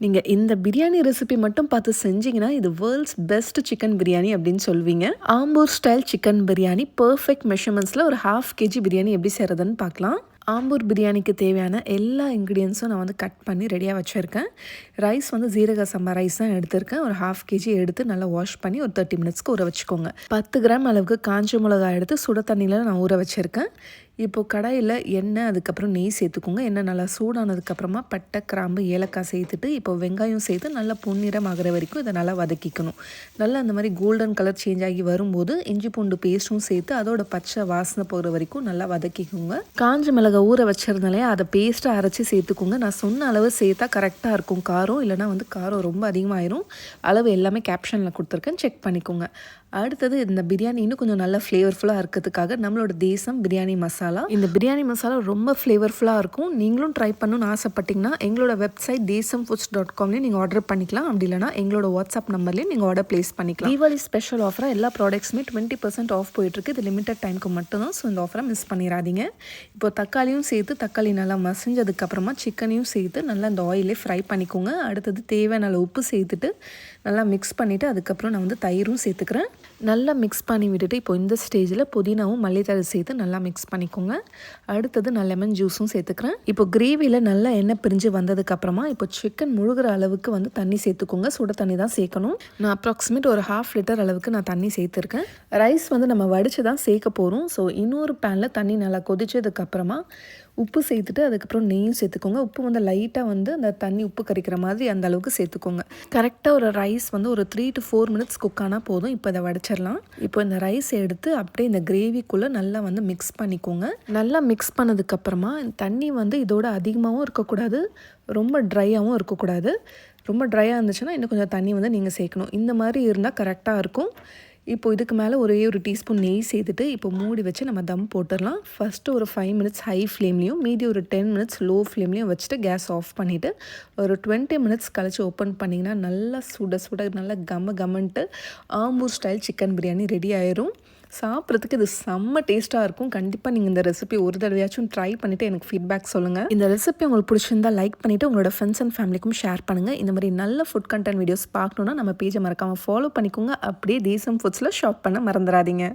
நீங்க இந்த பிரியாணி ரெசிபி மட்டும் பார்த்து செஞ்சீங்கன்னா, இது வேர்ல்ட்ஸ் பெஸ்ட் சிக்கன் பிரியாணி அப்படின்னு சொல்வீங்க. Ambur style chicken biryani perfect மெஷர்மெண்ட்ஸில் ஒரு 1/2 கேஜி பிரியாணி எப்படி செய்கிறதுன்னு பார்க்கலாம். ஆம்பூர் பிரியாணிக்கு தேவையான எல்லா இன்க்ரீடியன்ஸும் நான் வந்து கட் பண்ணி ரெடியாக வச்சுருக்கேன். ரைஸ் வந்து ஜீரக சம்பா ரைஸ் தான் எடுத்திருக்கேன். ஒரு 1/2 கேஜி எடுத்து நல்லா வாஷ் பண்ணி ஒரு 30 மினிட்ஸ்க்கு ஊற வச்சுக்கோங்க. 10 கிராம் அளவுக்கு காஞ்ச மிளகாய் எடுத்து சுட தண்ணியில் நான் ஊற வச்சுருக்கேன். இப்போது கடாயில் எண்ணெய் அதுக்கப்புறம் நெய் சேர்த்துக்கோங்க. எண்ணெய் நல்லா சூடானதுக்கப்புறமா பட்டை கிராம்பு ஏலக்காய் சேர்த்துட்டு இப்போ வெங்காயம் சேர்த்து நல்லா பொன்னிறம் ஆகிற வரைக்கும் இதை நல்லா வதக்கிக்கணும். நல்லா அந்த மாதிரி கோல்டன் கலர் சேஞ்ச் ஆகி வரும்போது இஞ்சி பூண்டு பேஸ்ட்டும் சேர்த்து அதோட பச்சை வாசனை போகிற வரைக்கும் நல்லா வதக்கிக்கோங்க. காஞ்ச மிளகாய் ஊற வச்சிருந்தாலே அதை பேஸ்ட்டை அரைச்சி சேர்த்துக்கோங்க. நான் சொன்ன அளவு சேர்த்தா கரெக்டாக இருக்கும் காரம், இல்லைனா வந்து காரம் ரொம்ப அதிகமாகிடும். அளவு எல்லாமே கேப்ஷனில் கொடுத்துருக்கேன், செக் பண்ணிக்கோங்க. அடுத்தது இந்த பிரியாணி இன்னும் கொஞ்சம் நல்லா ஃப்ளேவர்ஃபுல்லாக இருக்கிறதுக்காக நம்மளோட தேசம் பிரியாணி மசாலா. இந்த பிரியாணி மசாலா ரொம்ப ஃப்ளேவர்ஃபுல்லாக இருக்கும். நீங்களும் ட்ரை பண்ணணும்னு ஆசைப்பட்டீங்கன்னா எங்களோட வெப்சைட் desamfoods.comலேயும் நீங்கள் ஆர்டர் பண்ணிக்கலாம். அப்படி இல்லைனா எங்களோட வாட்ஸ்அப் நம்பர்லேயும் நீங்கள் ஆர்டர் ப்ளேஸ் பண்ணிக்கலாம். தீபாவளி ஸ்பெஷல் ஆஃபராக எல்லா ப்ராடக்ட்ஸுமே 20% ஆஃப் போயிட்டுருக்கு. இது லிமிட்டட் டைமுக்கு மட்டும்தான். ஸோ இந்த ஆஃபரை மிஸ் பண்ணிடாதீங்க. இப்போ தக்காளியும் சேர்த்து தக்காளி நல்லா மசிஞ்சதுக்கப்புறமா சிக்கனையும் சேர்த்து நல்லா இந்த ஆயிலே ஃப்ரை பண்ணிக்கோங்க. அடுத்தது தேவையான உப்பு சேர்த்துட்டு நல்லா மிக்ஸ் பண்ணிவிட்டு அதுக்கப்புறம் நான் வந்து தயிரும் சேர்த்துக்கிறேன். நல்லா மிக்ஸ் பண்ணி விட்டுட்டு இப்போ இந்த ஸ்டேஜில் புதினாவும் மல்லித்தழை சேர்த்து நல்லா மிக்ஸ் பண்ணிக்கோங்க. அடுத்தது நான் லெமன் ஜூஸும் சேர்த்துக்கிறேன். இப்போ கிரேவியில் நல்லா எண்ணெய் பிரிஞ்சு வந்ததுக்கப்புறமா இப்போ சிக்கன் முழுகிற அளவுக்கு வந்து தண்ணி சேர்த்துக்கோங்க. சுட தண்ணி தான் சேர்க்கணும். நான் அப்ராக்சிமேட் ஒரு 1/2 லிட்டர் அளவுக்கு நான் தண்ணி சேர்த்துருக்கேன். ரைஸ் வந்து நம்ம வடித்து தான் சேர்க்க போகிறோம். ஸோ இன்னொரு பேனில் தண்ணி நல்லா கொதிச்சதுக்கப்புறமா உப்பு சேர்த்துட்டு அதுக்கப்புறம் நெய்யும் சேர்த்துக்கோங்க. உப்பு வந்து லைட்டாக வந்து அந்த தண்ணி உப்பு கறிக்கிற மாதிரி அந்த அளவுக்கு சேர்த்துக்கோங்க. கரெக்டாக ஒரு ரைஸ் வந்து ஒரு 3 to 4 மினிட்ஸ் குக் ஆனால் போதும். இப்போ இதை வடிச்சிடலாம். இப்போ இந்த ரைஸ் எடுத்து அப்படியே இந்த கிரேவிக்குள்ளே நல்லா வந்து மிக்ஸ் பண்ணிக்கோங்க. நல்லா மிக்ஸ் பண்ணதுக்கப்புறமா தண்ணி வந்து இதோட அதிகமாகவும் இருக்கக்கூடாது, ரொம்ப ட்ரையாகவும் இருக்கக்கூடாது. ரொம்ப ட்ரையாக இருந்துச்சுன்னா இன்னும் கொஞ்சம் தண்ணி வந்து நீங்கள் சேர்க்கணும். இந்த மாதிரி இருந்தால் கரெக்டாக இருக்கும். இப்போ இதுக்கு மேலே ஒரே ஒரு டீஸ்பூன் நெய் சேர்த்துட்டு இப்போ மூடி வச்சு நம்ம தம் போட்டுடலாம். ஃபஸ்ட்டு ஒரு 5 மினிட்ஸ் ஹை ஃப்ளேம்லேயும் மீதி ஒரு 10 மினிட்ஸ் லோ ஃப்ளேம்லேயும் வச்சுட்டு கேஸ் ஆஃப் பண்ணிவிட்டு ஒரு 20 மினிட்ஸ் கழிச்சு ஓப்பன் பண்ணிங்கன்னா நல்லா சுட சுட நல்லா கம்மன்ட்டு Ambur style chicken biryani ready ஆயிரும். சாப்பிட்றதுக்கு இது செம்ம டேஸ்ட்டாக இருக்கும். கண்டிப்பாக நீங்கள் இந்த ரெசிபி ஒரு தடவையாச்சும் ட்ரை பண்ணிவிட்டு எனக்கு ஃபீட்பேக் சொல்லுங்கள். இந்த ரெசிபி உங்களுக்கு பிடிச்சிருந்தா லைக் பண்ணிவிட்டு உங்களோட ஃப்ரெண்ட்ஸ் அண்ட் ஃபேமிலிக்கும் ஷேர் பண்ணுங்கள். இந்த மாதிரி நல்ல ஃபுட் கண்டென்ட் வீடியோஸ் பார்க்கணுன்னா நம்ம பேஜை மறக்காமல் ஃபாலோ பண்ணிக்கோங்க. அப்படியே தேசம் ஃபுட்ஸில் ஷாப் பண்ண மறந்துடாதீங்க.